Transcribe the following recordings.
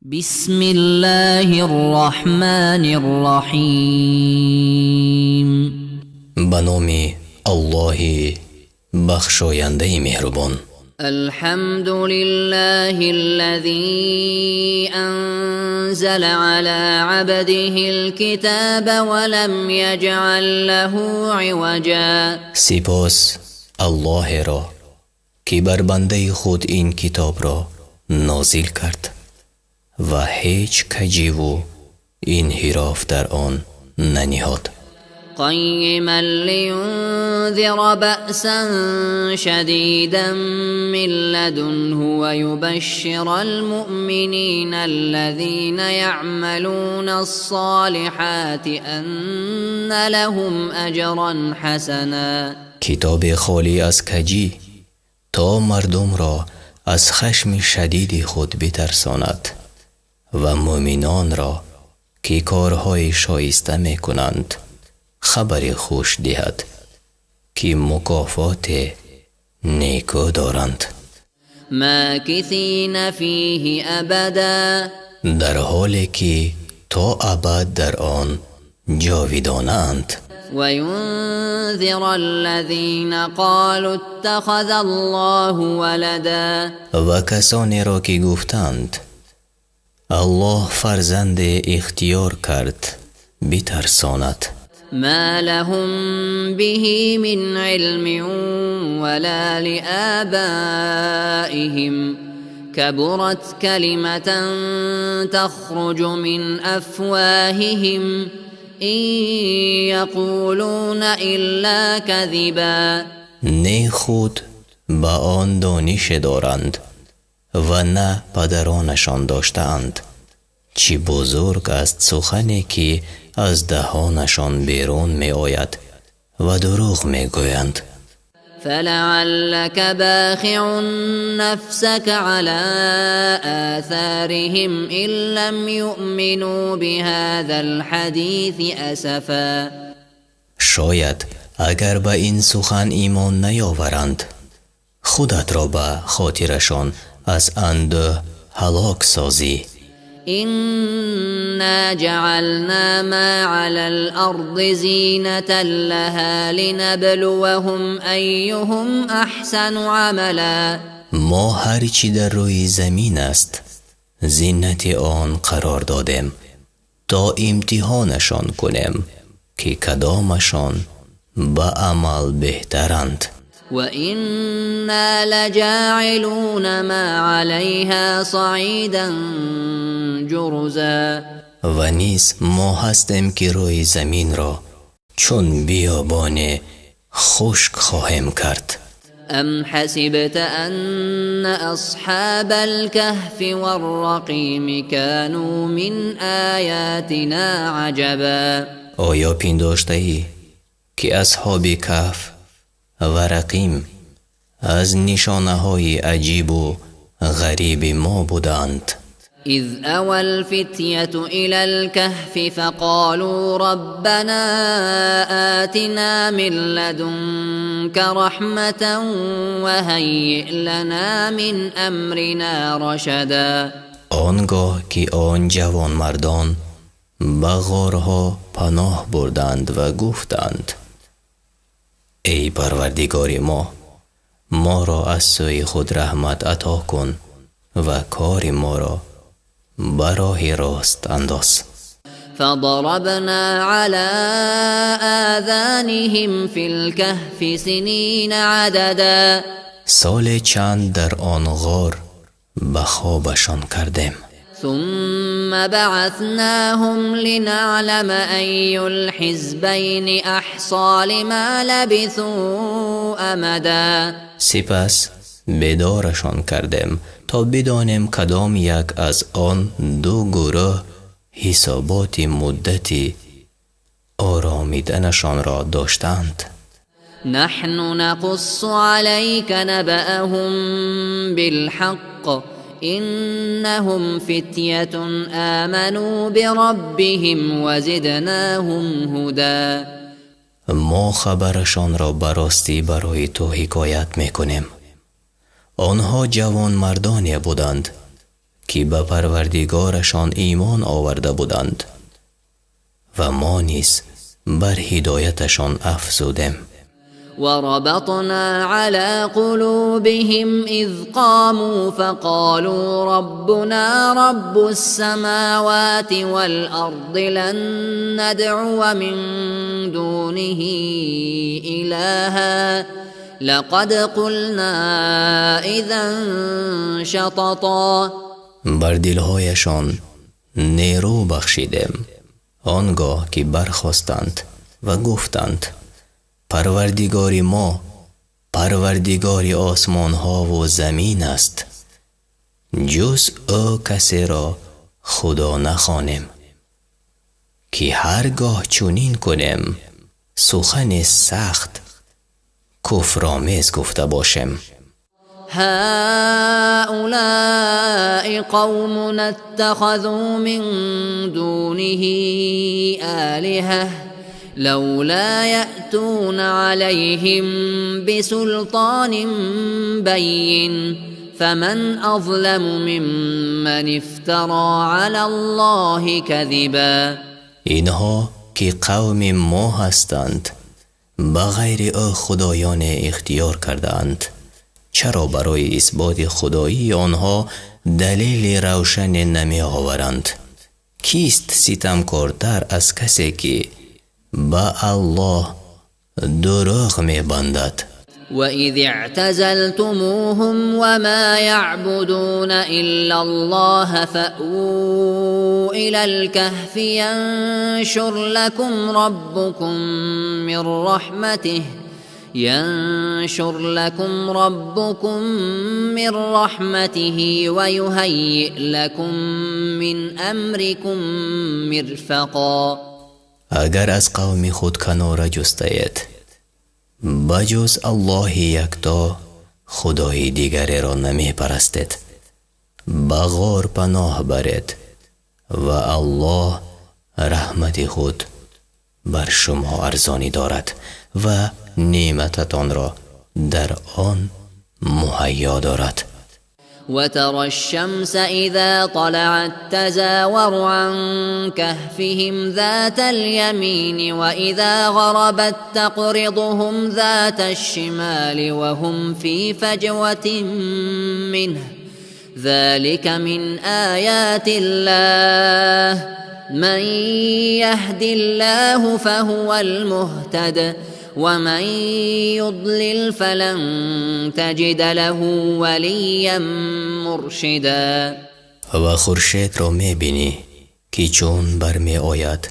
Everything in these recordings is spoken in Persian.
بسم الله الرحمن الرحیم. به نام الله بخشاینده مهربان. الحمد لله الذي أنزل على عبده الكتاب ولم يجعل له عوجا. سپاس الله را که بر بنده خود این کتاب را نازل کرد و هیچ کجی و انحراف در آن ننهاد. قيما لينذر بأسا شديدا من لدنه ويبشر المؤمنين الذين يعملون الصالحات أن لهم أجرا حسنا. کتاب خالی از کجی تا مردم را از خشم شدید خود بترساند و مؤمنان را که کارهای شایسته می کنند خبر خوش دهد که مکافات نیکو دارند. ماکثین فیه ابدا، در حالی که تا ابد در آن جاودانند. و ینذر الذین قالوا اتخذ الله ولدا، و کسانی را که گفتند الله فرزند اختیار کرد بترساند. ما لهم به من علم ولا لآبائهم كبرت كلمة تخرج من أفواههم إن يقولون إلا كذبا. نه خود با آن دانش دارند و نه پدرانشان داشتند. چی بزرگ است سخنی که از دهانشان بیرون می آید و دروغ می گویند. فلعلك باخع نفسك على آثارهم إن لم يؤمنوا بهذا الحديث أسفا. شاید اگر به این سخن ایمان نیاورند خودت را به خاطرشان از انده هلاک سازی. إنا جعلنا ما على الأرض زينة لها لنبلوهم أيهم أحسن عملا. ما هر چی در روی زمین است زینت آن قرار دادیم تا امتحانشان کنیم که کدامشان به عمل بهترند. وإنا لجاعلون ما عليها صعيدا جرزا. و نیز ما هستیم که روی زمین را چون بیابان خشک خواهیم کرد. ام حسبت ان اصحاب الكهف والرقیم كانوا من آیاتنا عجبا. آیا پنداشته ای که اصحاب کهف و رقیم از نشانه های عجیب و غریب ما بودند؟ اذ اوى الفتية الى الكهف فقالوا ربنا آتنا من لدنك رحمة وهيئ لنا من امرنا رشدا. آنگاه که آن جوان مردان به غارها پناه بردند و گفتند ای پروردگار ما را از سوی خود رحمت عطا کن و کار ما را به راه راست انداز. فضربنا على آذانهم في الكهف سنين عددا. سال چند در آن غار به خوابشان کردیم. ثم بعثناهم لنعلم أي الحزبين أحصى لما لبثوا أمدا. سپس بیدارشان کردیم تا بدانیم کدام یک از آن دو گروه حسابات مدتی آرامیدنشان را داشتند. نحن نقص عليك نبأهم بالحق إنهم فتية آمنوا بربهم وزدناهم هدى. ما خبرشان را براستی برای تو حکایت میکنیم. آنها جوان مردانی بودند که به پروردگارشان ایمان آورده بودند و ما نیز بر هدایتشان افزودیم. وربطنا على قلوبهم إذ قاموا فقالوا ربنا رب السماوات والأرض لن ندعو من دونه إلها لقد قلنا إذا شططا. بر دلهایشان نیرو بخشیدیم آنگاه که برخاستند و گفتند پروردگار ما پروردگار آسمان ها و زمین است، جز او کسی را خدا نخوانیم که هرگاه چنین کنیم سخن سخت کفرآمیز گفته باشیم. هؤلاء قوم اتخذوا من دونه آلهة لولا يأتون عليهم بسلطان بين فمن أظلم ممن افترى على الله كذبا. اینها که قوم ما هستند بغیر او خدایان اختیار کردند، چرا برای اثبات خدایی آنها دلیل روشن نمی آورند؟ کیست ستمکارتر از کسی که با الله دروغ می بندد؟ وَإِذِ اعْتَزَلْتُمُوهُمْ وَمَا يَعْبُدُونَ إِلَّا اللَّهَ فَأْوُوا إِلَى الْكَهْفِ يَنشُرْ لَكُمْ رَبُّكُمْ مِنْ رَحْمَتِهِ وَيُهَيِّئْ لَكُمْ مِنْ أَمْرِكُمْ مِرْفَقًا. اگر از قوم خود کناره جستید بجز الله یکتا خدای دیگری را نمی پرستید، به غار پناه برید و الله رحمت خود بر شما ارزانی دارد و نعمتتان را در آن مهیا دارد. وترى الشمس إذا طلعت تزاور عن كهفهم ذات اليمين وإذا غربت تقرضهم ذات الشمال وهم في فجوة منه ذلك من آيات الله من يهد الله فهو المهتد ومن يضلل فلن تجد له وليا مرشدا. و خورشید را می بینی که چون برمی آید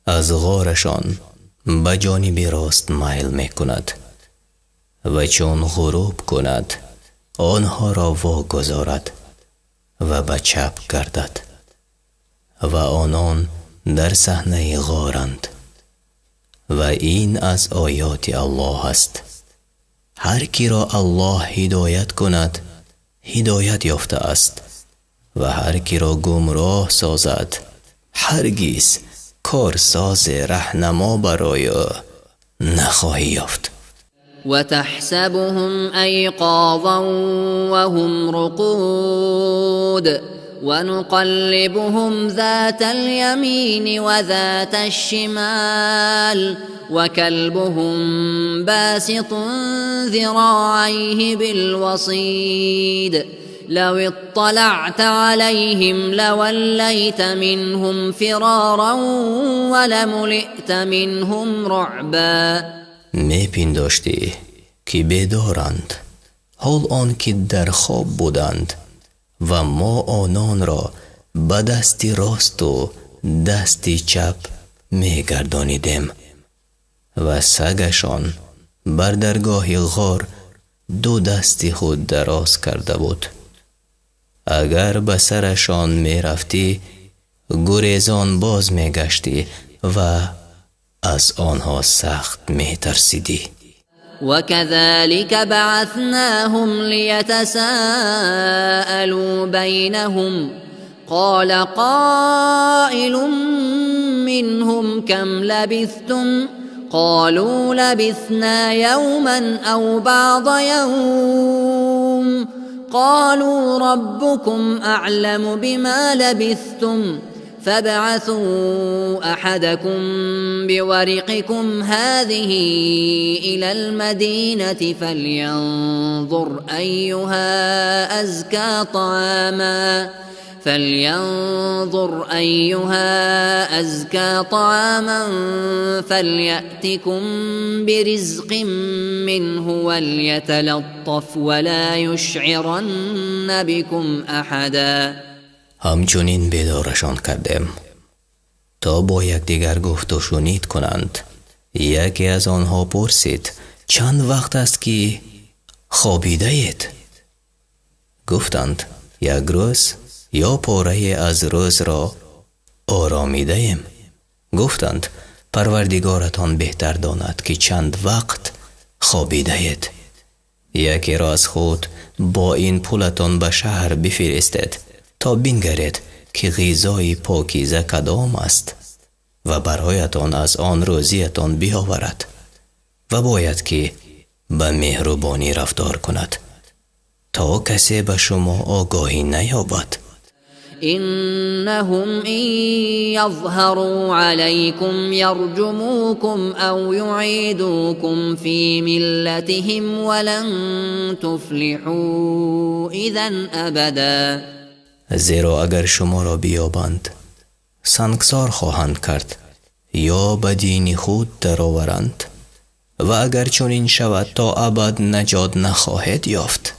از غارشان به جانب راست میل می کند و چون غروب کند آنها را واگذارد و به چپ گردد و آنان در صحنه غارند و این از آیات الله است. هر کی را الله هدایت کند هدایت یافته است و هر کی را گمراه سازد هرگز کارساز رهنما برای نخواهی یافت. وتحسبهم أيقاظا وهم رقود ونقلبهم ذات اليمين وذات الشمال وكلبهم باسط ذراعيه بالوصيد لو اطلعت عليهم لوليت منهم فرارا ولملئت منهم رعبا. می پنداشتی که بیدارند حال آن که در خواب بودند و ما آنان را به دست راست و دست چپ می گردانیدیم و سگشان بر درگاه غار دو دست خود دراز کرده بود. اگر به سرشان می رفتی گریزان باز می گشتی و از آنها سخت می ترسیدی. وكذلك بعثناهم ليتساءلوا بينهم قال قائل منهم كم لبثتم قالوا لبثنا يوما أو بعض يوم قالوا ربكم أعلم بما لبثتم فابعثوا أحدكم بورقكم هذه إلى المدينة فلينظر أيها أزكى طعاما فليأتكم برزق منه وليتلطف ولا يشعرن بكم أحدا. همچنین بیدارشان کردیم تا با یکدیگر گفت و شنید کنند. یکی از آنها پرسید چند وقت است که خوابیده اید؟ گفتند یک روز یا پاره از روز را آرامیده ایم. گفتند پروردگارتان بهتر داند که چند وقت خوابیده اید. یکی را از خود با این پولتان به شهر بفرستید تا بنگرید که غذای پاکیزه کدام است و برایتان از آن روزیتان بیاورد و باید که به مهربانی رفتار کند تا کسی به شما آگاهی نیابد. إنهم إن يظهروا عليكم يرجموكم أو يعيدوكم في ملتهم ولن تفلحوا إذا أبدا. زیرا اگر شما را بیابند سنگسار خواهند کرد یا به دین خود درآورند و اگر چنین شود تا ابد نجات نخواهید یافت.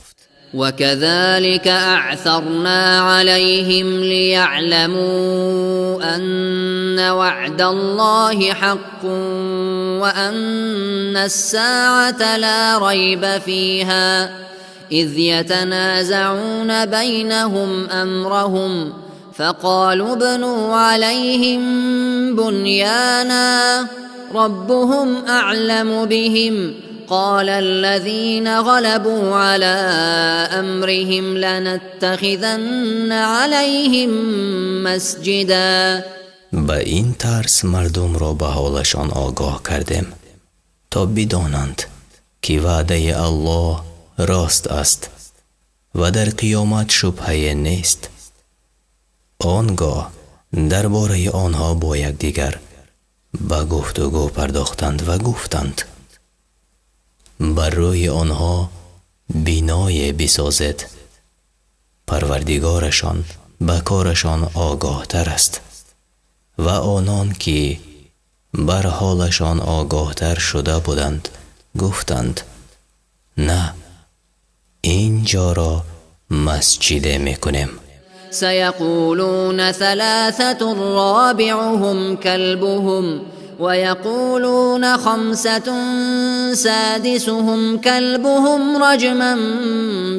وكذلك أعثرنا عليهم ليعلموا أن وعد الله حق وأن الساعة لا ريب فيها إذ يتنازعون بينهم أمرهم فقالوا ابنوا عليهم بنيانا ربهم أعلم بهم قال الذين غلبوا على أمرهم لنتخذن عليهم مسجدا. با این ترس مردم را به حالشان آگاه کردیم تا بدانند که وعده الله راست است و در قیامت شبهه نیست. آنگاه درباره آنها با یکدیگر به گفتگو پرداختند و گفتند بر روی آنها بنای بسازد. پروردگارشان به کارشان آگاه تر است و آنان که بر حالشان آگاه تر شده بودند گفتند نه، اینجا را مسجد میکنیم. سيقولون ثلاثة رابعهم كلبهم ويقولون خمسة سادسهم كلبهم رجما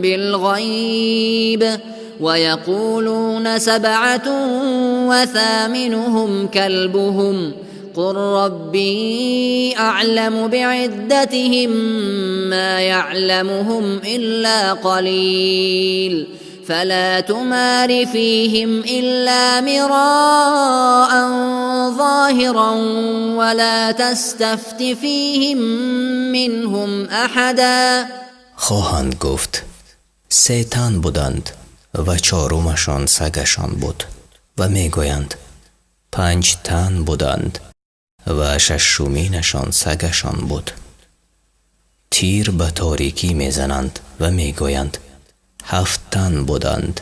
بالغيب ويقولون سبعة وثامنهم كلبهم قل ربي أعلم بعدتهم ما يعلمهم إلا قليل فلا تمار فيهم إلا مراء ظاهرا ولا تستفت فيهم منهم أحدا. خواهند گفت سیطان بودند و چهارمشان سگشان بود و میگویند 5 تن بودند و ششمینشان سگشان بود. تیر به تاریکی میزنند و میگویند 7 تن بودند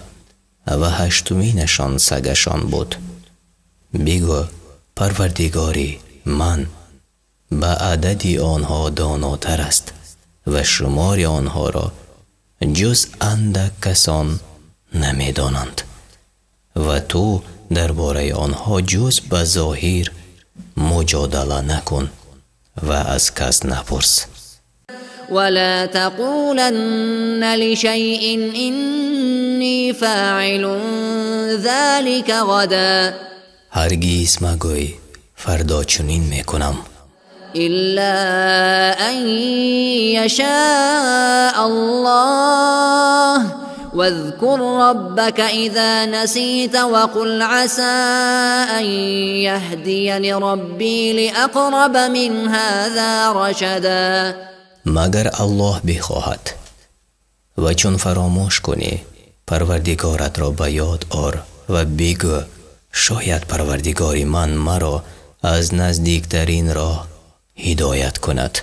و 8مینشان سگشان بود. بگو پروردگاری من به عدد آنها داناتر است و شمار آنها را جز اندک کسان نمیدانند و تو درباره آنها جز به ظاهر مجادله نکن و از کس نپرس. ولا تقولن لشيء إني فاعل ذلك غدا هرگز مگوی فردا چنین میکنم إلا أن يشاء الله واذكر ربك إذا نسيت وقل عسى أن يهديني ربي لأقرب من هذا رشدا. مگر الله بخواهد و چون فراموش کنی پروردگارت را به یاد آر و بگو شاید پروردگار من مرا از نزدیکترین راه هدایت کند.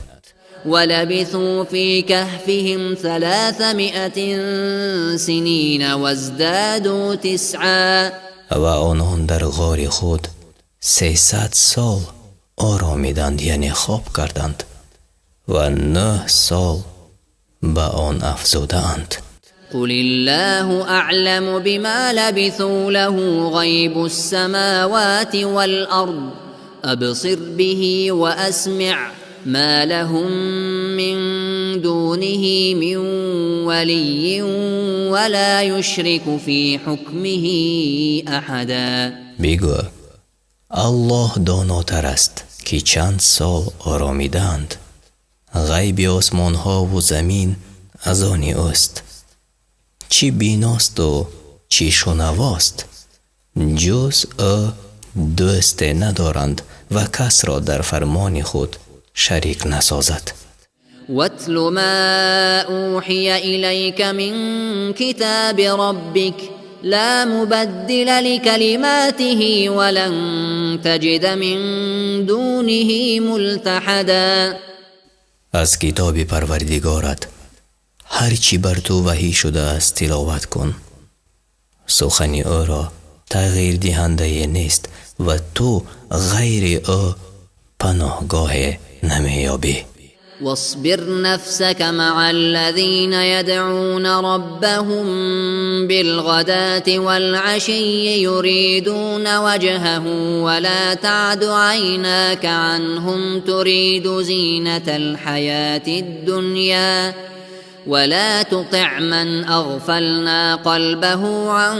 ولبثوا في كهفهم 300 سنين وازدادوا 9. و آنان در غار خود 300 سال آرامیدند یعنی خواب کردند و 9 سال به آن افزودند. قل الله أعلم بما لبثوا له غيب السماوات والأرض أبصر به وأسمع ما لهم من دونه من ولي ولا يشرك في حكمه أحدا. بگو الله داناتر است که چند سال آرامیدند. غیب آسمان ها و زمین از آن اوست. چی بیناست و چی شنواست. جز او دوست ندارند و کس را در فرمان خود شریک نسازد. واتل ما أوحي إليك من كتاب ربك لا مبدل لكلماته ولن تجد من دونه ملتحدا. از کتاب پروردگارت هرچی بر تو وحی شده است تلاوت کن. سخن او را تغییر دهنده نیست و تو غیر او پناهگاه نمیابی. واصبر نفسك مع الذين يدعون ربهم بالغداة والعشي يريدون وجهه ولا تعد عيناك عنهم تريد زينة الحياة الدنيا ولا تطع من أغفلنا قلبه عن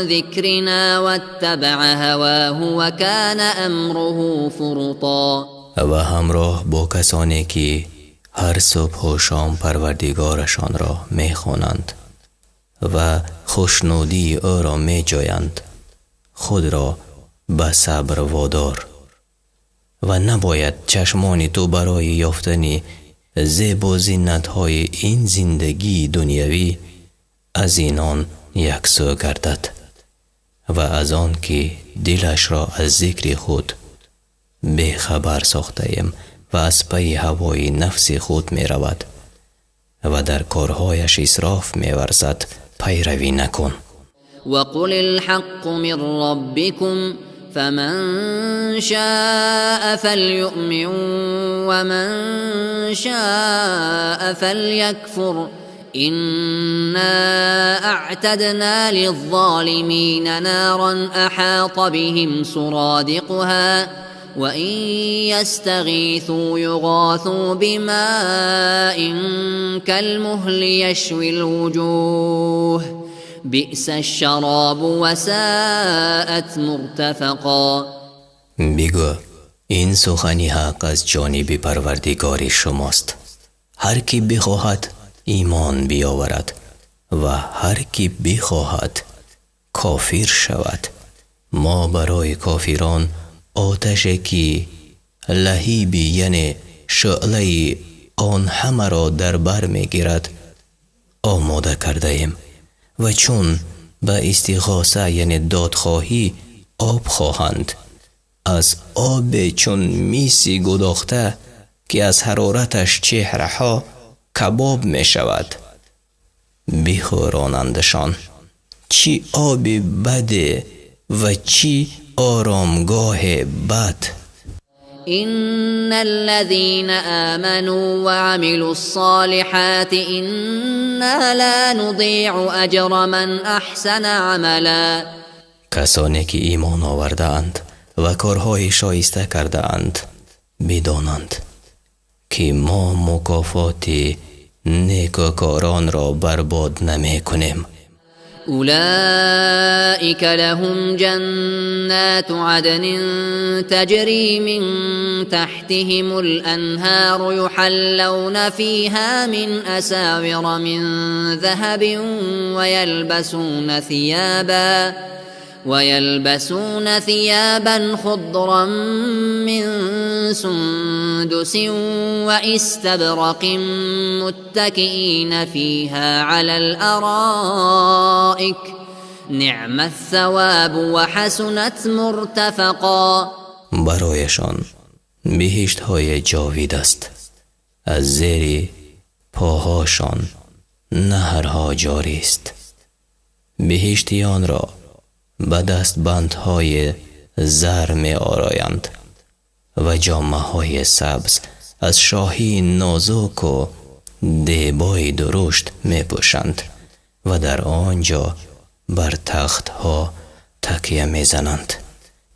ذكرنا واتبع هواه وكان أمره فرطا. و همراه با کسانی که هر صبح و شام پروردگارشان را میخوانند و خوشنودی او را میجویند خود را به صبر وادار و نباید چشمان تو برای یافتن زیب و زینت‌های این زندگی دنیوی از اینان یکسو گردد و از آن که دلش را از ذکر خود بخبر ساخته‌ایم و از پی هوای نفس خود می رود و در کارهایش اسراف می ورزد پیروی نکن. وقل الحق من ربكم فمن شاء فليؤمن ومن شاء فليكفر إنا أعتدنا للظالمين نارا أحاط بهم سرادقها وإن يستغيثوا يغاثوا بماء كالمهل يشوي الوجوه بئس الشراب وساءت مرتفقا. بگو این سخنی حق از جانب پروردگار شماست. هر کی بخواهد ایمان بیاورد و هر کی بخواهد کافر شود. ما برای کافران آتش که لهیبی یعنی شعله آن همه را در بر میگیرد آماده کرده ایم و چون به استغاثه یعنی دادخواهی آب خواهند از آب چون میسی گداخته که از حرارتش چهره ها کباب می شود بخورانندشان. چی آب بده و چی آرامگاه بد. إن الذين آمنوا وعملوا الصالحات إنا لا نضيع أجر من أحسن عملا. کسانی که ایمان آورده اند و کارهای شایسته کرده اند بدانند که ما مکافات نیکوکاران را برباد نمی کنیم. أولئك لهم جنات عدن تجري من تحتهم الأنهار يحلون فيها من أساور من ذهب ويلبسون ثيابا خضرا من سندس واستبرق متكئين فيها على الارائك نعم الثواب وحسنت مرتفقا. برایشان بهشت های جاوید است، از زیر پاهاشان نهرها جاری است. بهشتیان را به دستبندهای زر می آرایند و جامه های سبز از شاهی نازک و دیبای درشت می پوشند و در آنجا بر تخت ها تکیه می زنند.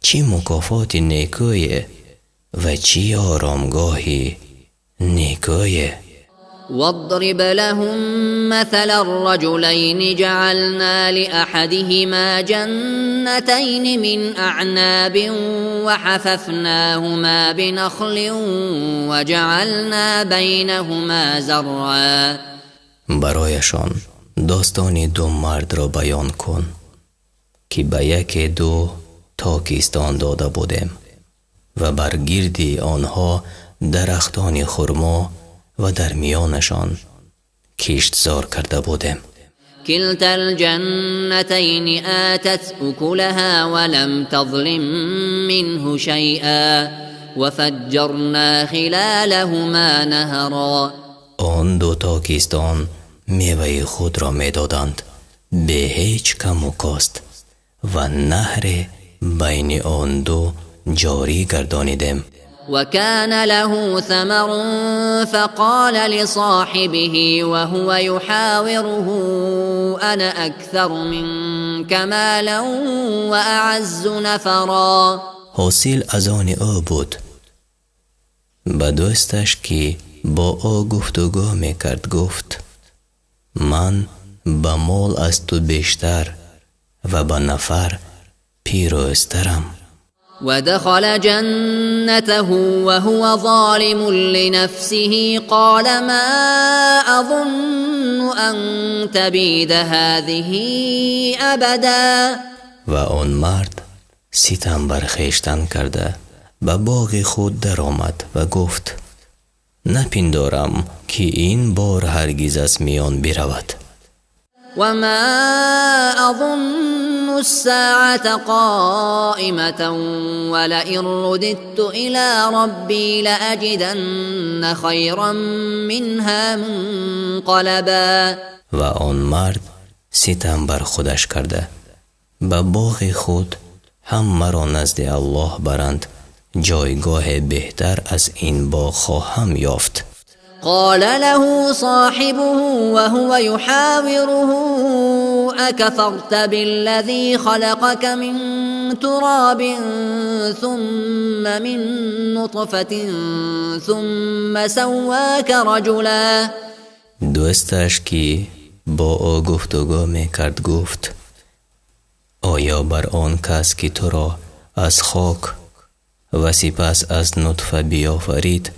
چی مکافات نیکوی و چی آرامگاهی نیکوی. واضرب لهم مثل الرجلين جعلنا لأحدهما جنتين من أعناب وحففناهما بنخل وجعلنا بينهما زرعا. برایشان داستان دو مرد را بیان کن که به یک دو تاکستان داده بودیم و بر گردی آنها درختان خرما و در میانشان کشتزار کرده بودیم. كلتا الجنتين آتت أكلها ولم تظلم منه شيئا وفجرنا خلالهما نهرا. آن دو تاکستان میوه خود را میدادند به هیچ کم و کاست و نهر بین آن دو جاری گردانیدیم. وكان له ثمر فقال لصاحبه وهو يحاوره أنا أكثر منك مالا وأعز نفرا. حاصل از آن او بود. به دوستش که با او گفتگو میکرد گفت من به مال از تو بیشتر و به نفر پیروزترم. ودخل جنته وهو ظالم لنفسه قال ما أظن أن تبيد هذه أبدا. و آن مرد ستم بر خویشتن کرده به باغ خود در آمد و گفت نپندارم که این بار هرگز از میان برود. وما أظن الساعة قائمة ولئن رددت إلى ربي لأجدن خيرا منها منقلبا. و آن مرد ستم بر خودش کرده به باغ خود هم مرا نزد الله برند جایگاه بهتر از این باغ خواهم یافت. قال له صاحبه وهو يحاوره أكفرت بالذي خلقك من تراب ثم من نطفة ثم سواك رجلا. دوستش که با او گفتگو میکرد گفت آیا بر آن کس که تو را از خاک و سپس از نطفه بیافرید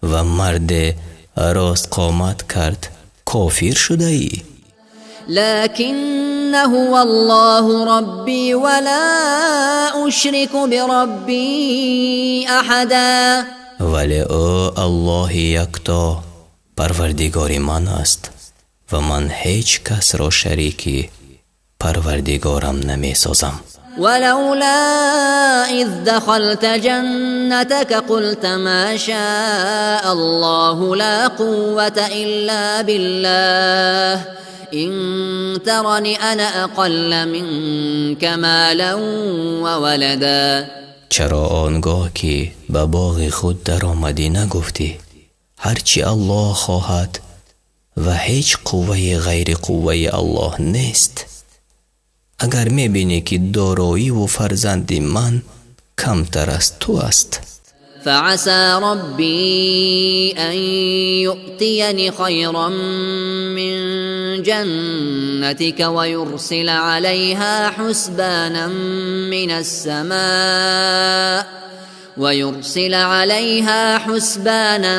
و مرد راست قامت کرد کافر شده ای؟ لكن هو الله ربي ولا أشرك بربي أحدا. ولی او الله یکتا پروردگار من است و من هیچ کس را شریکی پروردگارم نمی سازم. ولولا إذ دخلت جنتك قلت ما شاء الله لا قوة إلا بالله إن ترني أنا أقل منك مالا وولدا. چرا آنگاه که به باغ خود در آمدی نگفتی هرچی الله خواهد و هیچ قوه غیر قوه الله نیست؟ اگر میبینی که دارایی و فرزندی من کمتر از تو است. فعسى ربي أن يؤتيني خيرا من جنتك ويرسل عليها حسبانا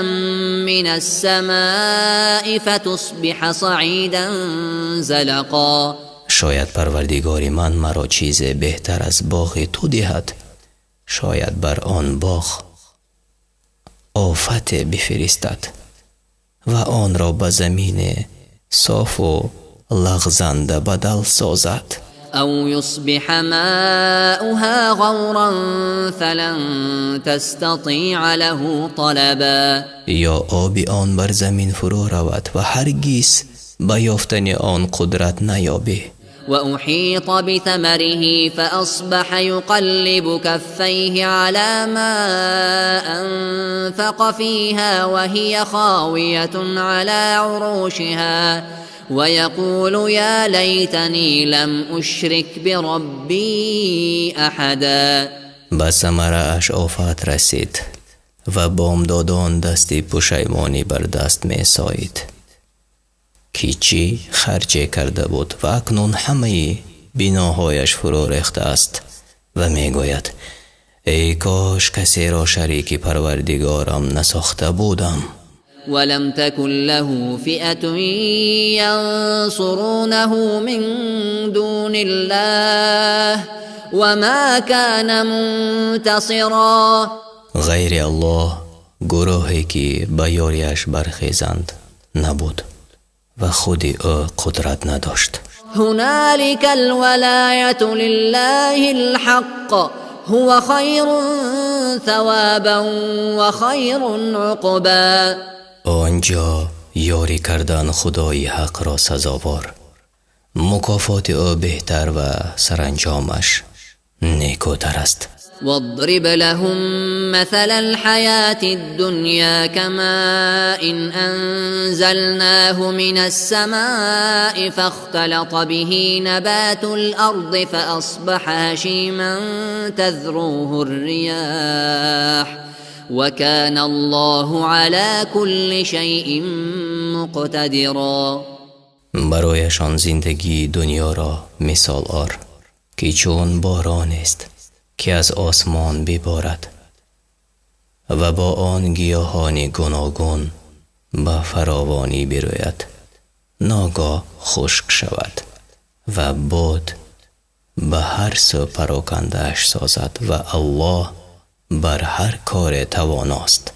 من السماء فتصبح صعيدا زلقا. شاید پروردگار من مرا چیز بهتر از باغ تو دهد. شاید بر آن باغ آفت بفرستد و آن را به زمین صاف و لغزنده بدل سازد. أو يصبح ماؤها غورا فلن تستطيع له طلبا. یا آب آن بر زمین فرو رود و هرگز به یافتن آن قدرت نیابی. وأحيط بثمره فأصبح يقلب كفيه على ما أنفق فيها وهي خاوية على عروشها ويقول يا ليتني لم أشرك بربي أحدا. به ثمره اش آفت رسید و بامدادان دستی پشیمانی بر دست می سایید که چی خرچه کرده بود و اکنون همه بناهایش فرو ریخته است و می گوید ای کاش کسی را شریک پروردگارم نساخته بودم. ولم تكن له فئة ينصرونه من دون الله وما كان منتصرا. غیر الله گروهی که به یاریش برخیزند نبود و خود او قدرت نداشت. هنالك الولاية لله الحق هو خير ثوابا وخير عقبا. آنجا یاری کردن خدای حق را سزاوار، مکافات او بهتر و سرانجامش نیکوتر است. واضرب لهم مثل الحياة الدنيا كماء أنزلناه من السماء فاختلط به نبات الأرض فأصبح هشيما تذروه الرياح وكان الله على كل شيء مقتدرا. برایشان زندگی دنیا را مثال آر که چون باران است که از آسمان ببارد و با آن گیاهان گوناگون به فراوانی بروید، ناگاه خشک شود و باد به هر سو پراکنده‌اش سازد و الله بر هر کار تواناست.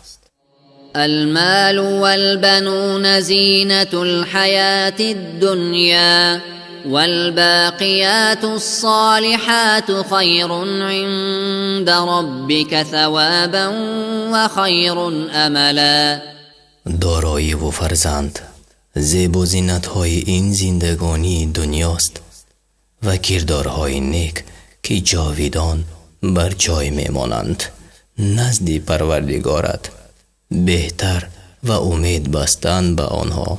المال والبنون زينة الحياة الدنيا والباقيات الصالحات خير عند ربك ثوابا وخير املا. دارایی و فرزند زیب و زینت‌های این زندگانی دنیاست و کردارهای نیک که جاویدان بر جای میمانند نزد پروردگارت بهتر و امید بستن به آنها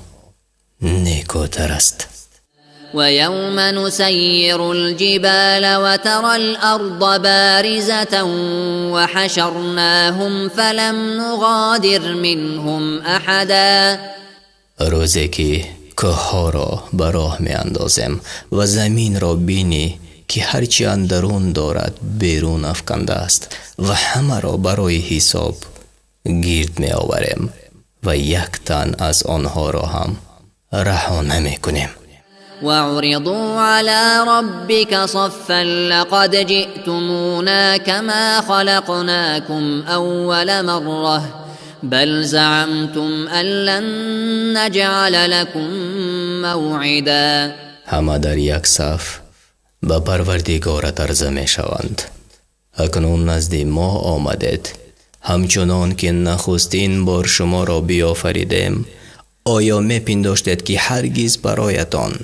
نیکوتر است. ويوم نسير الجبال وترى الأرض بارزة وحشرناهم فلم نغادر منهم أحدا. روزی که کوه‌ها را به راه می اندازیم و زمین را بینی که هرچی اندرون دارد بیرون افکنده است و همه را برای حساب گرد می آوریم و یک تن از آنها را هم رها نمی کنیم. وعرضوا على ربك صفا لقد جئتمونا كما خلقناكم أول مرة بل زعمتم أن لن نجعل لكم موعدا. همه در یک صف به پروردگارت عرضه می شوند اکنون نزد ما آمدید همچنان که نخستین بار شما را بیافریدیم. آیا می پنداشتید که هرگز برایتان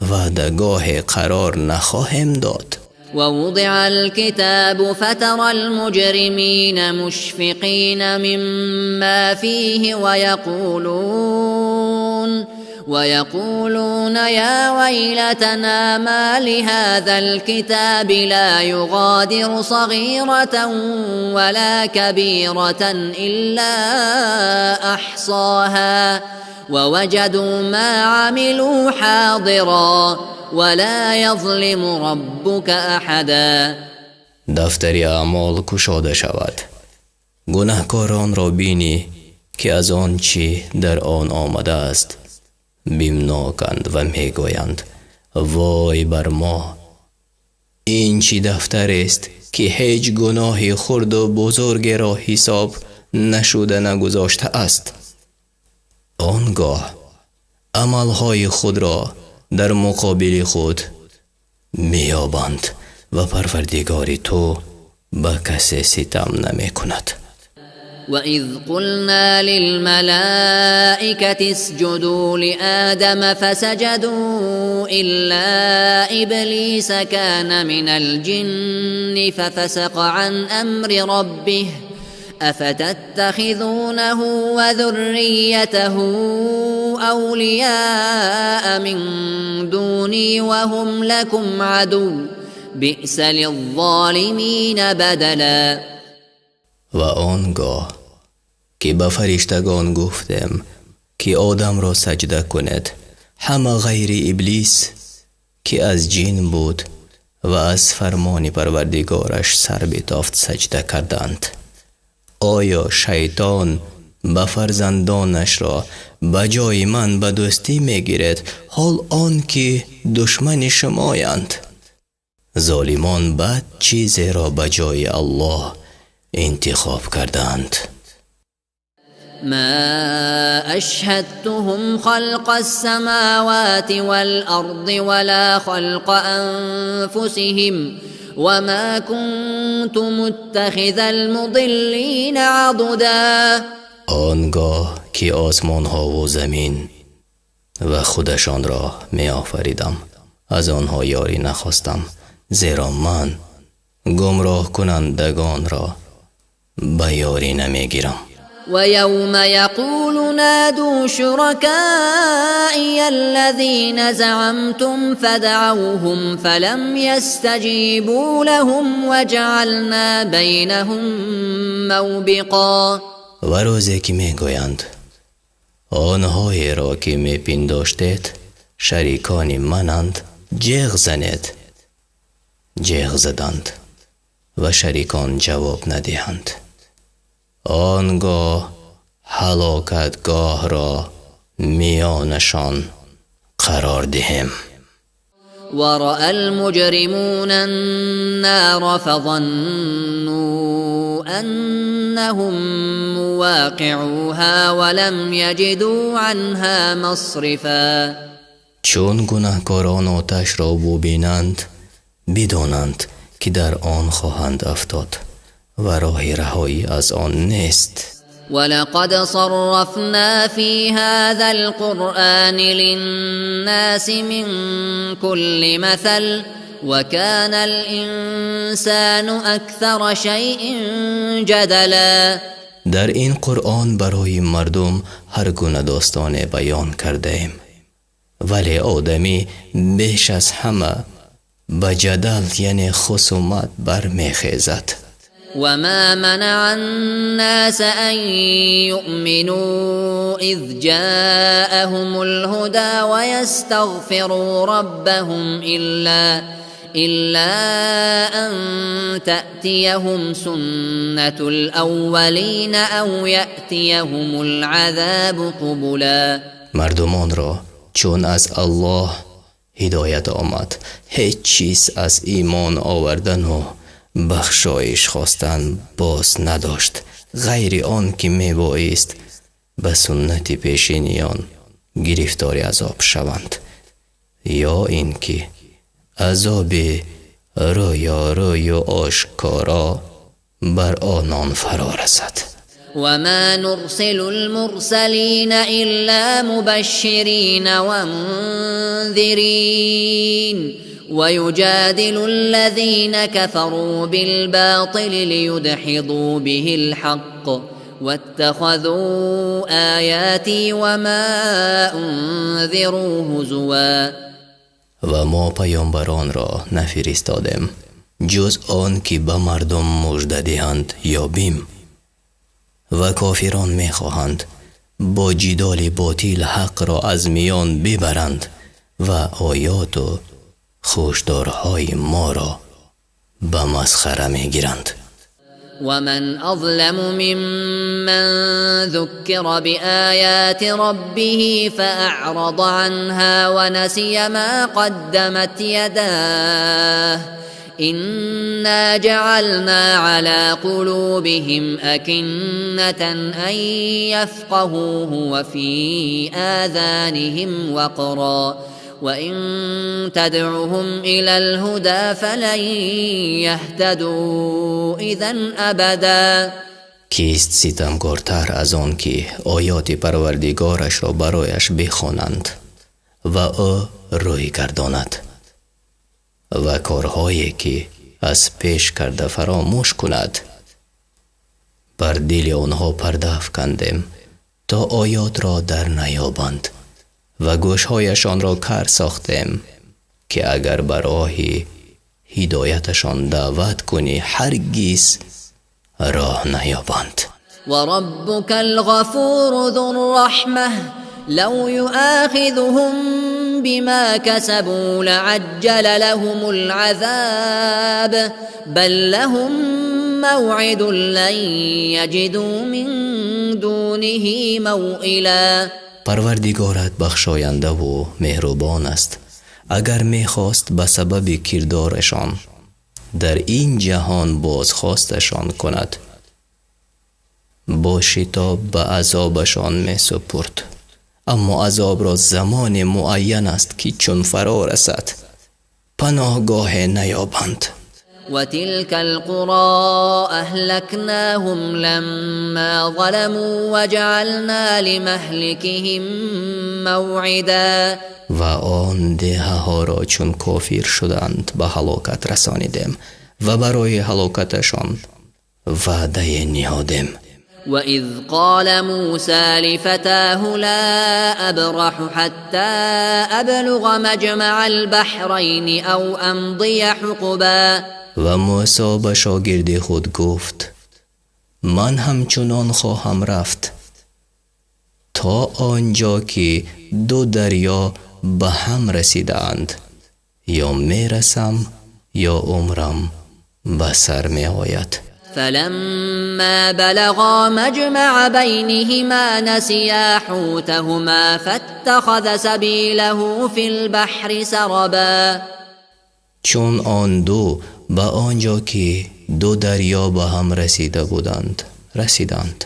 وعدهگاه قرار نخواهیم داد؟ ووضع الكتاب فترى المجرمين مشفقين مما فيه ويقولون يا ويلتنا ما لهذا الكتاب لا يغادر صغيرة ولا كبيرة إلا أحصاها ووجدوا ما عملوا حاضرا ولا يظلم ربك احدا. دفتر اعمال گشاده شود، گناهکاران را بینی که از آن چی در آن آمده است بیمناکند و میگویند وای بر ما، این چی دفتر است که هیچ گناهی خرد و بزرگ را حساب نشده نگذاشته است. آنگاه عملهای خود را در مقابل خود میابند و پروردگار تو به کسی ستم نمی کند. وَإِذْ قُلْنَا لِلْمَلَائِكَةِ اسْجُدُوا لِآدَمَ فَسَجَدُوا إِلَّا إِبْلِيسَ كَانَ مِنَ الْجِنِّ فَفَسَقَ عَنْ أَمْرِ رَبِّهِ أَفَتَتَّخِذُونَهُ وَذُرِّيَّتَهُ أَوْلِيَاءَ مِنْ دُونِي وَهُمْ لَكُمْ عَدُوٌّ بِئْسَ لِلظَّالِمِينَ بَدَلًا. و آنگاه که به فرشتگان گفتم که آدم را سجده کند، همه غیر ابلیس که از جن بود و از فرمان پروردگارش سر بتافت سجده کردند. آیا شیطان به فرزندانش را به جای من به دوستی میگیرد، حال آن که دشمن شمایند؟ ظالمان بد چیزی را به جای الله انتخاب کردند. ما أشهدتهم خلق السماوات والأرض ولا خلق أنفسهم وما كنت متخذ المضلين عضدا. آنگاه که آسمان ها و زمین و خودشان را می آفریدم، از آنها یاری نخواستم، زیرا من گمراه کنندگان را به یاری نمیگیرم. ويوم يقول نادوا شركائي الذين زعمتم فدعوهم فلم يستجيبوا لهم وجعلنا بينهم موبقا. و روزی که میگویند آنهایی را که میپنداشتید شریکان منند، جیغ زنید. جیغ زدند و شریکان جواب ندهند. آنگاه هلاکتگاه را میانشان قرار دهم. ورأى المجرمون النار فظنوا أنهم مواقعوها ولم يجدوا عنها مصرفا. چون گناهکاران آتش را ببینند بدانند که در آن خواهند افتاد و راه رهایی از آن نیست. ولقد صرفنا في هذا القرآن للناس من كل مثل وكان الإنسان أكثر شيء جدلا. در این قرآن برای مردم هر گونه داستان بیان کرده ایم، ولی آدمی بیش از همه به جدل یعنی خصومت برمیخیزد. وما منع الناس أن يؤمنوا إذ جاءهم الهدى ويستغفروا ربهم إلا أن تأتيهم سنة الأولين أو يأتيهم العذاب قبلا. مردمان را چون از الله هدایت آمد هیچ چیز از ایمان آوردن و بخشایش خواستن باز نداشت، غیر آن که می بایست به سنت پیشینیان گرفتار عذاب شوند، یا این که عذاب روی و آشکارا بر آنان فرا رسد. وما نرسل المرسلين إلا مبشرين ومنذرين ويجادل الذين كفروا بالباطل ليدحضوا به الحق واتخذوا آياتي وما أنذروا هزوا. و ما پیامبران را نفرستادیم جز آن که به مردم مژده دهند یا بیم، و کافران میخواهند با جدال باطل حق را از میان ببرند و آیات و خوشدارهای ما را به مسخره میگیرند. ومن أظلم ممن ذكر بآيات ربه فأعرض عنها ونسي ما قدمت يداه إنا جعلنا على قلوبهم أكنة أن يفقهوه وفي آذانهم وقرا وإن تدعهم إلى الهدى فلن يهتدوا إذن أبدا. کیست ستمگارتر از آن که آیات پروردگارش را برایش بخوانند و او روی گرداند و کارهایی که از پیش کرده فراموش کند. بر دل آنها پرده افکندیم تا آیات را در نیابند و گوشهایشان را کر ساختیم که اگر بر راه هدایتشان دعوت کنی هرگز راه نیابند. وربك الغفور ذو الرحمة لو يؤاخذهم بما كسبوا لعجل لهم العذاب بل لهم موعد لن يجدوا من دونه موئلا. پروردگارت بخشاینده و مهربان است. اگر میخواست به سبب کردارشان در این جهان بازخواستشان کند با شتاب به عذابشان می سپرد، اما عذاب را زمان معین است که چون فرا رسد پناهگاه نیابند. وتلك القرى أهلكناهم لما ظلموا وجعلنا لمهلكهم موعدا. و آن دهه ها را چون کافر شدند به هلاکت رسانیدیم و برای هلاکتشان وعده نهادیم. وإذ قال موسى لفتاه لا أبرح حتى أبلغ مجمع البحرين أو أمضي حقبا. و موسی به شاگرد خود گفت من همچنان خواهم رفت تا آنجا که دو دریا به هم رسیدند، یا میرسم یا عمرم به سر می آید. فلما بلغا مجمع بينهما نسيا حوتهما فاتخذ سبيله في البحر سربا. چون آن دو به آنجا که دو دریا به هم رسیدند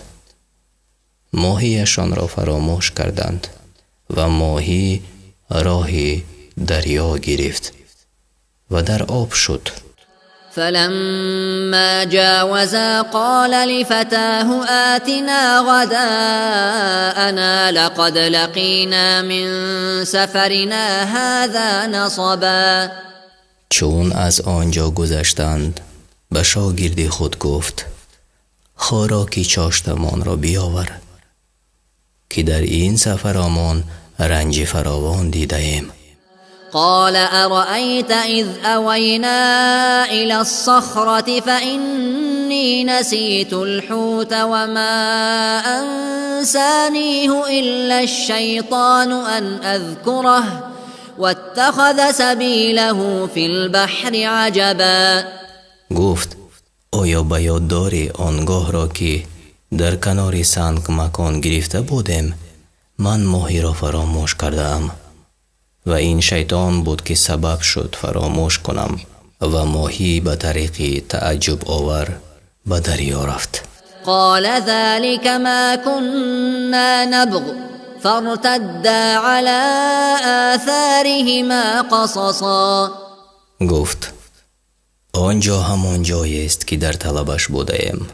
ماهیشان را فراموش کردند و ماهی راه دریا گرفت و در آب شد. فلما جاوزا قال لفتاه آتنا غداءنا لقد لقينا من سفرنا هذا نصبا. چون از آنجا گذشتند به شاگرد خود گفت خوراکی چاشتمان را بیاور که در این سفرمان رنج فراوان دیده ایم. قال أرأيت إذ أوينا إلى الصخرة فإني نسيت الحوت وما أنسانيه إلا الشيطان أن أذكره واتخذ سبيله في البحر عجبا. گفت آیا به یاد داری آنگاه را که در کنار سنگ مکان گرفته بودیم من ماهی را فراموش کردم و این شیطان بود که سبب شد فراموش کنم و ماهی به طریق تعجب آور به دریا رفت. قال ذلك ما كنا نبغ فارتدا على آثارهما قصصا. گفت آنجا همان جایی است که در طلبش بودیم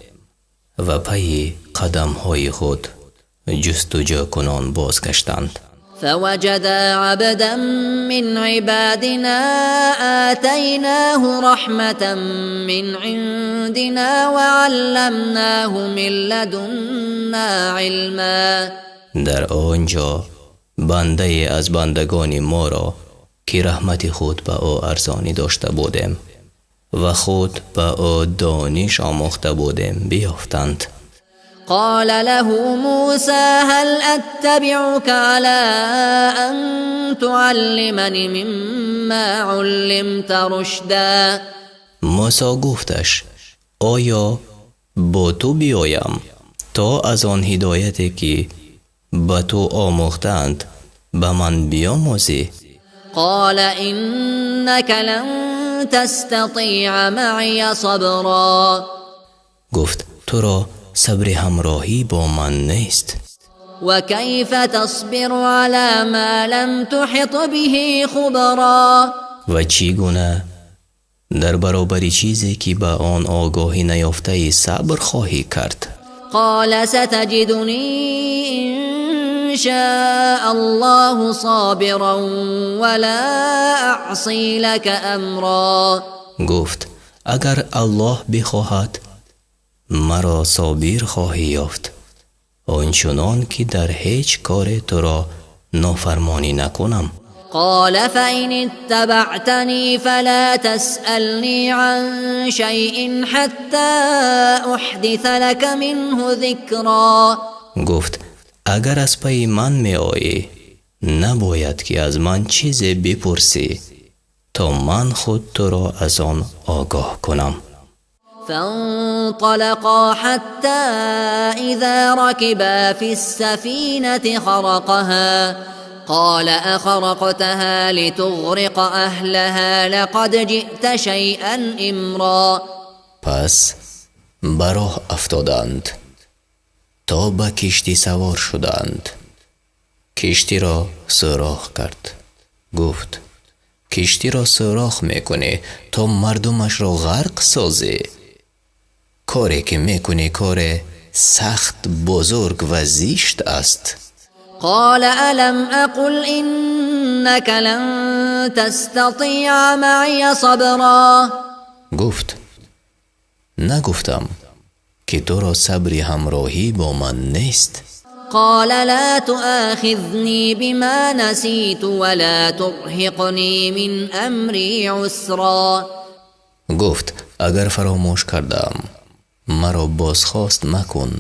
و پی قدم های خود جستجو کنان بازگشتند. فوجدا عبدا من عبادنا آتيناه رحمة من عندنا وعلمناه من لدنا علما. در آنجا بنده از بندگان ما را که رحمت خود به او ارزانی داشته بودیم و خود به او دانش آموخته بودیم بیافتند. قال له موسى هل أتبعك على أن تعلمني مما علمت رشدا. موسی گفتش آیا با تو بیایم تا از آن هدایتی که به تو آموختند به من بیاموزی؟ قال إنك لن تستطيع معي صبرا. گفت تو را صبر همراهی با من نیست. وكيف تصبر على ما لم تحط به خبرا. و چگونه در برابر چیزی که به آن آگاهی نیافته صبر خواهی کرد؟ قال ستجدني إن شاء الله صابرا ولا أعصي لك أمرا. گفت اگر الله بخواهد مرا صابر خواهی یافت آنچنان که در هیچ کار تو را نافرمانی نکنم. قال فإن اتبعتني فلا تسألني عن شيء حتى أحدث لك منه ذكرا. گفت اگر از پی من می آیی نباید که از من چیزی بپرسی تا من خود تو را از آن آگاه کنم. فانطلقا حتى إذا ركبا في السفينة خرقها قال أخرقتها لتغرق أهلها لقد جئت شيئا إمرا. پس براه افتادند تا به کشتی سوار شدند. کشتی را سوراخ کرد. گفت کشتی را سوراخ میکنی تا مردمش را غرق سازی. کاری که میکنی کار سخت بزرگ و زشت است. قال ألم أقل إنك لن تستطيع معي صبرا. گفت نگفتم که تو را صبر همراهی با من نیست؟ قال لا تؤاخذني بما نسيت ولا ترهقني من أمري عسرا. گفت اگر فراموش کردم مرا بازخواست مکن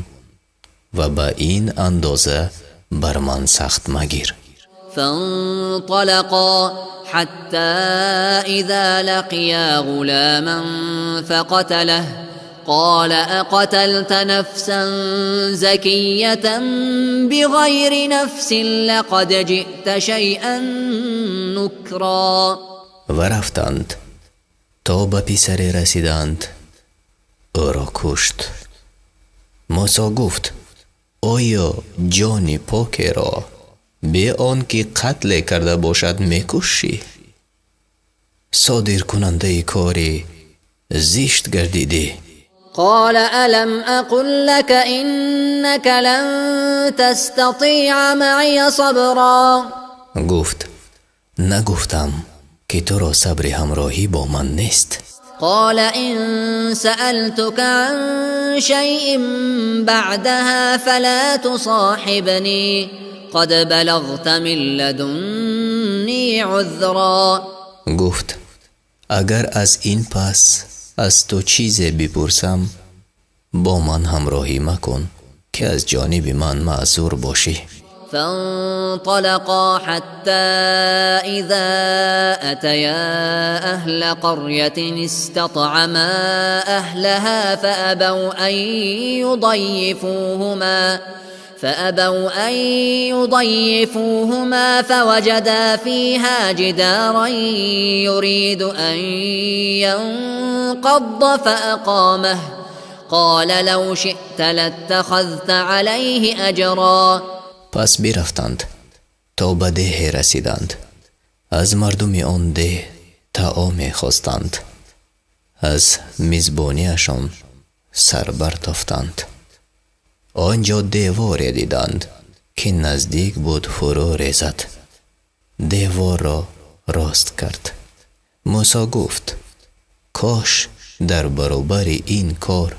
و به این اندازه بر من سخت مگیر. فانطلقا حتى إذا لقيا غلاما فقتله قال أقتلت نفسا زكية بغير نفس لقد جئت شيئا نكرا. و رفتند تا به پسری رسیدند او را کشت. موسی گفت آیا جان پاک را به آن که قتل کرده باشد میکشی؟ صادر کننده کاری زشت گردیدی. قال ألم أقل لك إنك لن تستطيع معي صبرا. گفت نگفتم که تو را صبر همراهی با من نیست؟ قال إن سألتك عن شيء بعدها فلا تصاحبني قد بلغت من لدني عذرا. گفت اگر از این پس از تو چیزی بپرسم با من همراهی مکن که از جانب من معذور باشی. فانطلقا حتى إذا أتيا أهل قرية استطعما أهلها فأبوا أن يضيفوهما فوجدا فيها جدارا يريد أن ينقض فأقامه قال لو شئت لاتخذت عليه أجرا. پس برفتند تا به ده رسیدند. از مردم آن ده طعام خواستند. از میزبانیشان سر برتافتند. آنجا دیوار دیدند که نزدیک بود فرو ریزد. دیوار را راست کرد. موسی گفت کاش در برابر این کار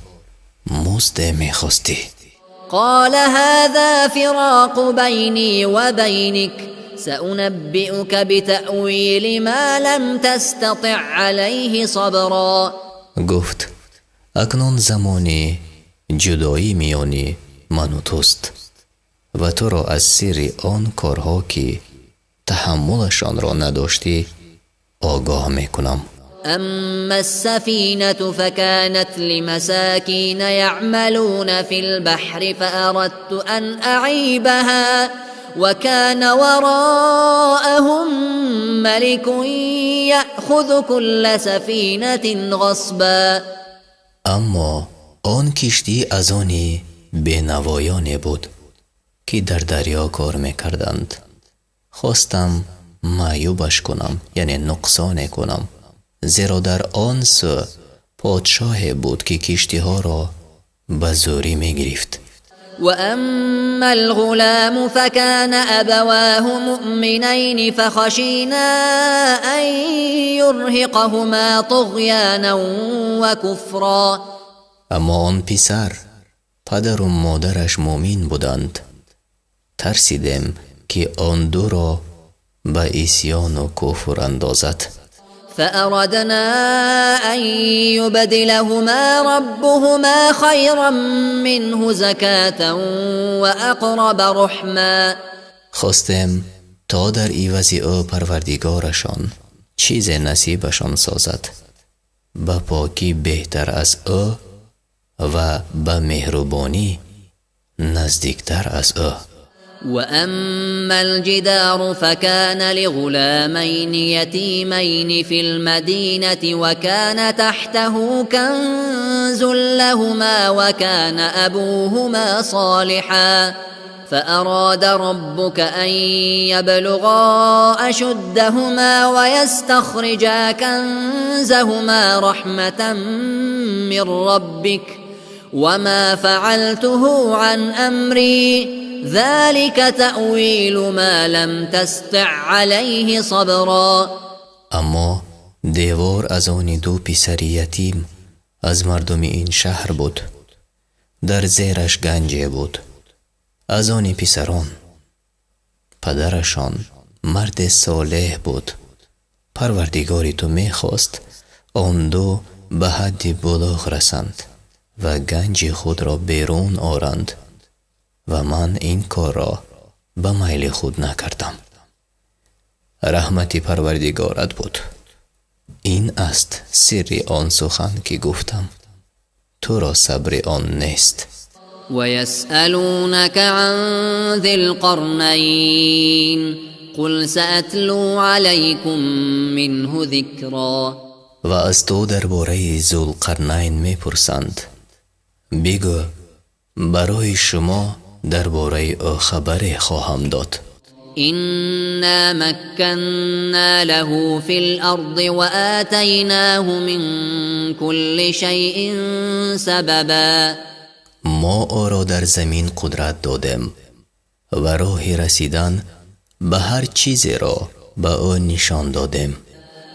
مزد میخواستی. قال هذا فراق بيني وبينك سأنبئك بتأويل ما لم تستطع عليه صبرا. گفت اکنون زمانی جدایی میانی من و توست و تو را از سر آن کارها که تحملشان را نداشتی آگاه میکنم. أما السفينة فكانت لمساكين يعملون في البحر فأردت أن أعيبها وكان وراءهم ملك يأخذ كل سفينة غصبا. اما آن کشتی از آنی بینوایانی بود که در دریا کار میکردند. خواستم معیوبش کنم، یعنی نقصان کنم، زیرا در آن سو پادشاه بود که کشتی ها را به زوری میگرفت. وأما الغلام فكان أبواه مؤمنين فخشينا أن يرهقهما طغيانا وكفرا. اما آن پسر پدر و مادرش مؤمن بودند، ترسیدم که آن دو را به عصیان و کفر اندازد. فأردنا أن يبدلهما ربهما خيرا منه زكاة وأقرب رحما. خواستم تا در عوض او پروردگارشان چیز نصیبشان سازد، به پاکی بهتر از او و به مهربانی نزدیکتر از او. وأما الجدار فكان لغلامين يتيمين في المدينة وكان تحته كنز لهما وكان أبوهما صالحا فأراد ربك أن يبلغا أشدهما ويستخرجا كنزهما رحمة من ربك وما فعلته عن أمري ذلك تأویل ما لم تستع عليه صبرا. اما دیوار از آن دو پسر یتیم از مردم این شهر بود، در زیرش گنجی بود. از آن پسران پدرشان مرد صالح بود. پروردگاری تو میخواست آن دو به حد بلوغ رسند و گنج خود را بیرون آرند و من این کار را به میل خود نکردم. رحمت پروردگارت بود. این است سر آن سخن که گفتم، تو را صبر آن نیست. ويسألونك عن ذي القرنين قل سأتلو عليكم منه ذكرا. و از تو درباره ذوالقرنین میپرسند، بگو برای شما درباره او خبر خواهم داد. إنا مكنا له في الأرض وآتيناه من كل شيء سببا. ما او را در زمین قدرت دادیم و راه رسیدن به هر چیزی را به او نشان دادیم.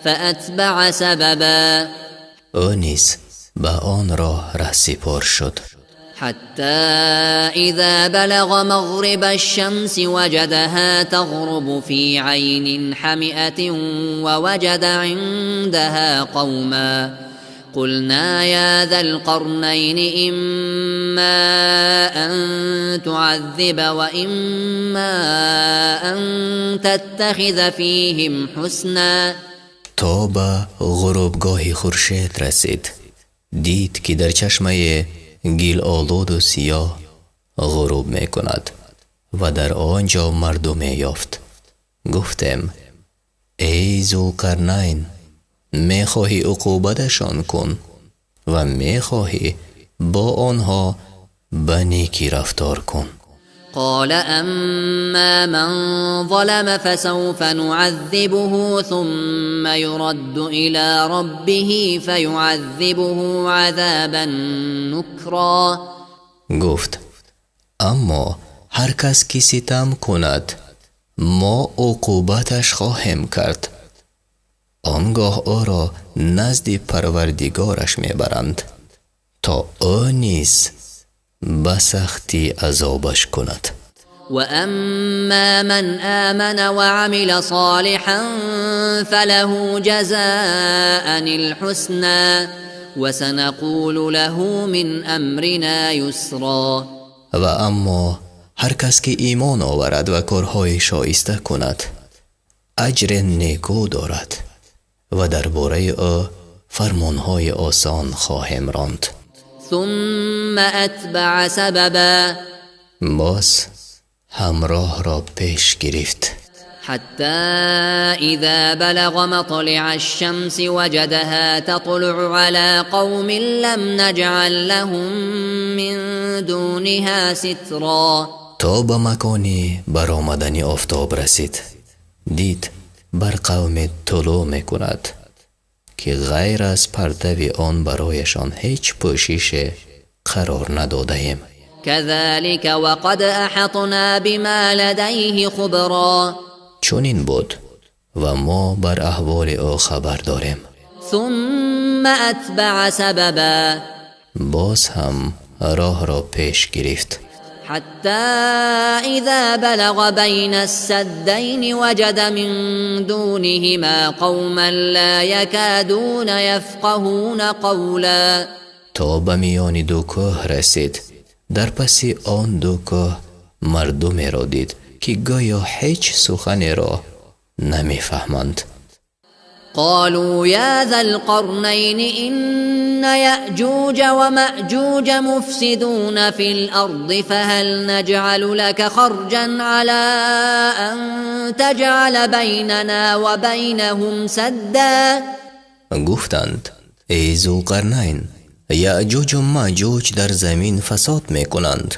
فأتبع سببا. او نیز به آن راه رهسپار شد. حتى إذا بلغ مغرب الشمس وجدها تغرب في عين حمئة ووجد عندها قوما قلنا يا ذا القرنين إما أن تعذب وإما أن تتخذ فيهم حسنا. تا به غروبگاه خورشید رسید، دید که در چشمه گیل آلود و سیاه غروب می کند و در آنجا مردم یافت. گفتم ای ذوالقرنین، می خواهی عقوبتشان کن و می خواهی با آنها به نیکی رفتار کن. قال أما من ظلم فسوف نعذبه ثم يرد إلى ربه فيعذبه عذابا نكرا. گفت اما هر کس که ستم کند ما عقوبتش خواهیم کرد، آنگاه او را نزد پروردگارش میبرند تا او نیز به سختی عذابش کند. وأما من آمن وعمل صالحا فله جزاء الحسنى وسنقول له من أمرنا يسرا. و اما هر کس که ایمان آورد و کارهای شایسته کند اجر نیکو دارد و درباره او فرمانهای آسان خواهم راند. ثم أتبع سببا باز همراه را پیش گرفت حتى إذا بلغ مطلع الشمس وجدها تطلع على قوم لم نجعل لهم من دونها سترا. تا به مکانی برآمدن آفتاب رسید، دید بر قوم طلوع میکند که غیر از پرتو آن برایشان هیچ پوشش قرار نداده ایم. كذلك وقد أحطنا بما لديه خبرا. چون این بود و ما بر احوال او خبر داریم. ثم أتبع سببا باز هم راه را پیش گرفت حتى إذا بلغ بين السدين وجد من دونهما قوما لا يكادون يفقهون قولا. تا به میان دو کوه رسید، در پس آن دو کوه مردمی را دید که گویا هیچ سخنی را نمیفهمند. قالوا يا ذا القرنين إن يأجوج ومأجوج مفسدون في الأرض فهل نجعل لك خرجا على أن تجعل بيننا وبينهم سدا. گفتند ای ذوالقرنین، یأجوج و مأجوج در زمین فساد میکنند،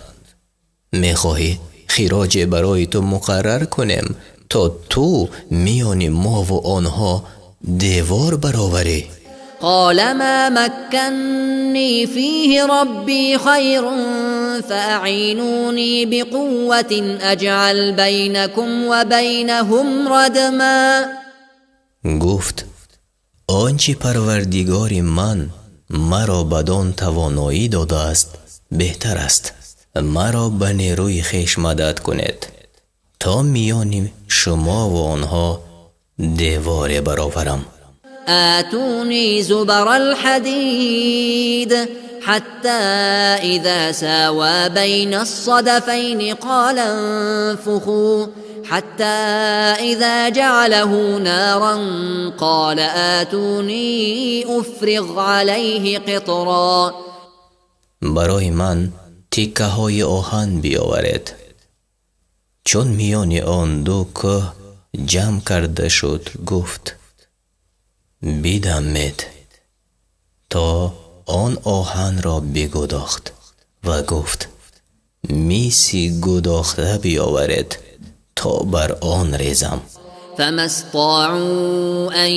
میخواهی خراج برای تو مقرر کنیم تا تو میان ما و آنها دیوار برآوری؟ قال ما مكنني فيه ربي خير فأعينوني بقوة أجعل بينكم وبينهم ردما. گفت آنچه پروردگار من مرا بدان توانایی داده است بهتر است، مرا به نیروی خویش مدد کنید تا میان شما و آنها دیوار برآورم. آتوني زبر الحديد حتى إذا ساوى بين الصدفين قال انفخوا حتى إذا جعله نارا قال آتوني أفرغ عليه قطرا. برای من تکه های آهن بیاورید. چون میان آن دو کوه جمع کرده شد گفت بدمید تا آن آهن را بگداخت و گفت میسی گداخته بیاورید تا بر آن ریزم. فما استطاعوا أن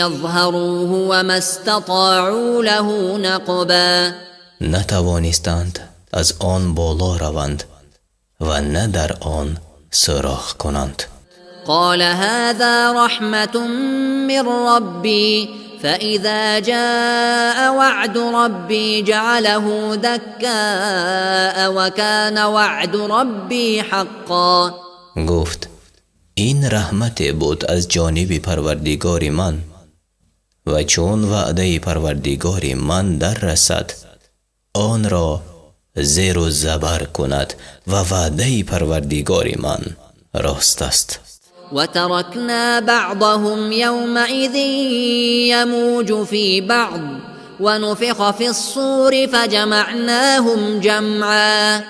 يظهروه وما استطاعوا له نقبا. نتوانستند از آن بالا روند و نه در آن سوراخ کنند. قال هذا رحمة من ربي فإذا جاء وعد ربي جعله دكاء وكان وعد ربي حقا. گفت این رحمت بود از جانب پروردگار من و چون وعده پروردگار من در رسد آن را زیر و زبر کند و وعده پروردگار من راست است. وتركنا بعضهم يومئذ يموج في بعض ونفخ في الصور فجمعناهم جمعا.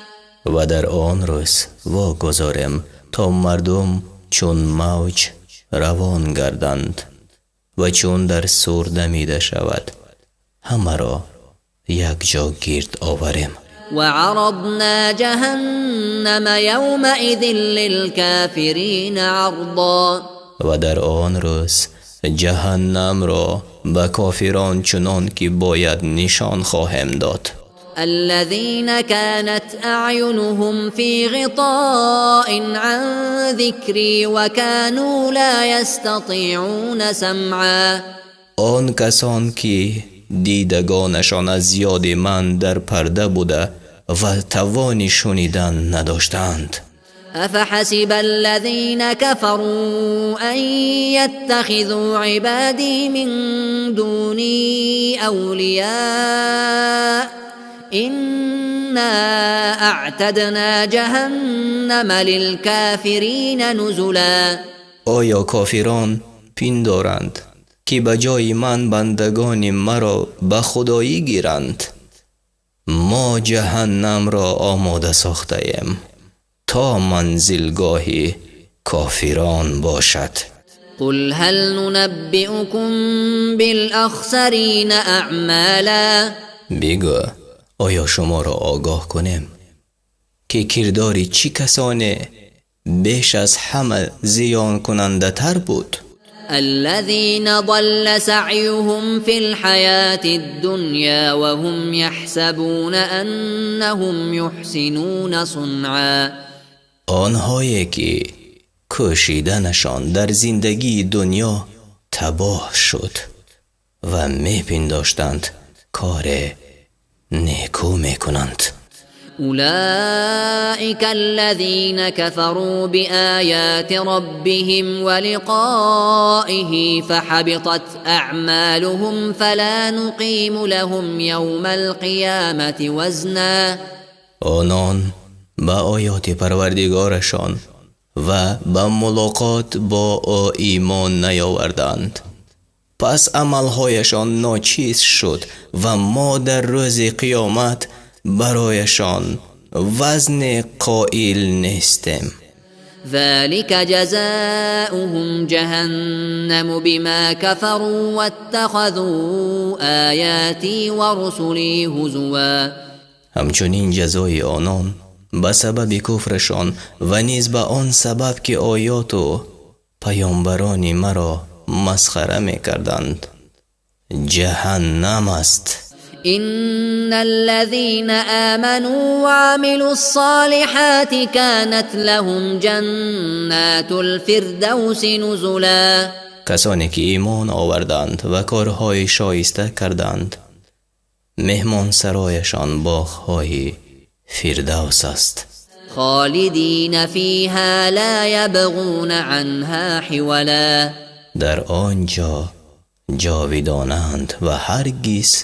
و در آن روز واگذاریم تا مردم چون موج روان گردند و چون در صور دمیده شود همه را یک جا گرد آوریم. وعرضنا جهنم يومئذ للكافرين عرضا. و در آن روز جهنم را به کافران چنان که باید نشان خواهم داد. الذين كانت أعينهم في غطاء عن ذكري وكانوا لا يستطيعون سمعا. آن کسان که دیدگانشان از یاد من در پرده بوده و توان شنیدن نداشتند. أفحسب الذين كفروا أن يتخذوا عبادي من دوني أولياء إنا أعتدنا جهنم للكافرين نزلا. آیا کافران پندارند که به جای من بندگان مرا به خدایی گیرند. ما جهنم را آماده ساخته ایم تا منزلگاه کافران باشد. قل هل ننبئكم بالأخسرين أعمالا. بگو آیا شما را آگاه کنیم که کرداری چی کسانه بیش از همه زیان کننده تر بود؟ الذين ضل سعيهم في الحياة الدنيا وهم يحسبون أنهم يحسنون صنعا. آنهایی که کوشیدنشان در زندگی دنیا تباه شد و میپنداشتند کار نیکو میکنند. أولئك الذين كفروا بآيات ربهم ولقائه فحبطت أعمالهم فلا نقيم لهم يوم القيامة وزنا. آنان با آیات پروردگارشان و با ملاقات با او ایمان نیاوردند، پس عملهایشان ناچیز شد و ما در روز قیامت برایشان وزن قائل نیستیم. ذلك جزاؤهم جهنم بما كفروا واتخذوا آياتي ورسلي هزوا. همچنین جزای آنان به سبب کفرشان و نیز به آن سبب که آیات و پیامبران مرا مسخره میکردند جهنم است. إن الذين آمنوا وعملوا الصالحات كانت لهم جنات الفردوس نزلا. کسانی که ایمان آوردند و کارهای شایسته کردند مهمان سرایشان باغ‌های فردوس است. خالدین فیها لا یبغون عنها حولا. در آنجا جاودانند و هرگز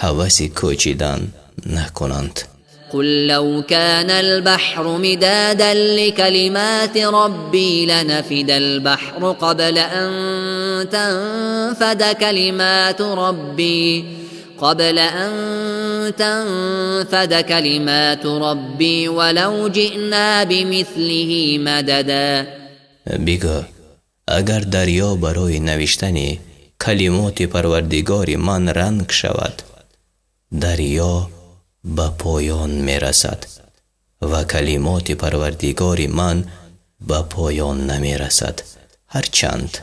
هوس کوچیدن نکنند. قل لو كان البحر مدادا لكلمات ربي لنفد البحر قبل أن تنفد كلمات ربي ولو جئنا بمثله مددا. بگو اگر دریا برای نوشتن کلمات پروردگار من رنگ شود، دریا به پایان می رسد و کلمات پروردگار من به پایان نمی رسد، هرچند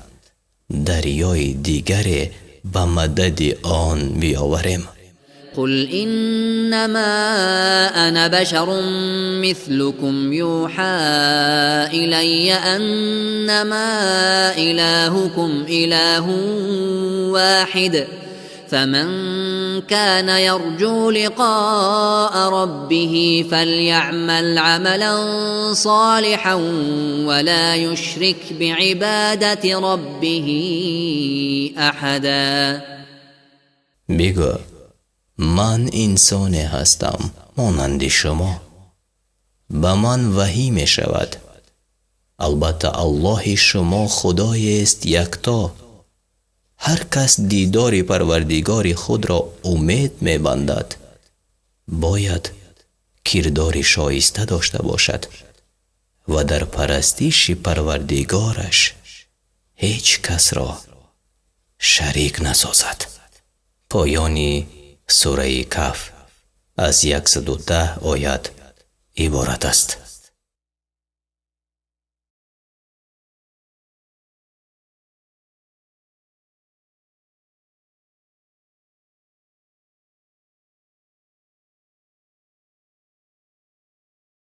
دریای دیگری به مدد آن بیاوریم. قل إنما أنا بشر مثلكم يوحى إلي أنما إلهكم إله واحد فمن كان يرجو لقاء ربه فليعمل عملا صالحا ولا يشرك بعبادة ربه أحدا. بگو من انسان هستم مانند شما، به من وحی می شود، البته الله شما خدای است یکتا. هر کس دیدار پروردگار خود را امید می بندد باید کردار شایسته داشته باشد و در پرستش پروردگارش هیچ کس را شریک نسازد. پایانی سوره کهف از 110 آیت عبارت است.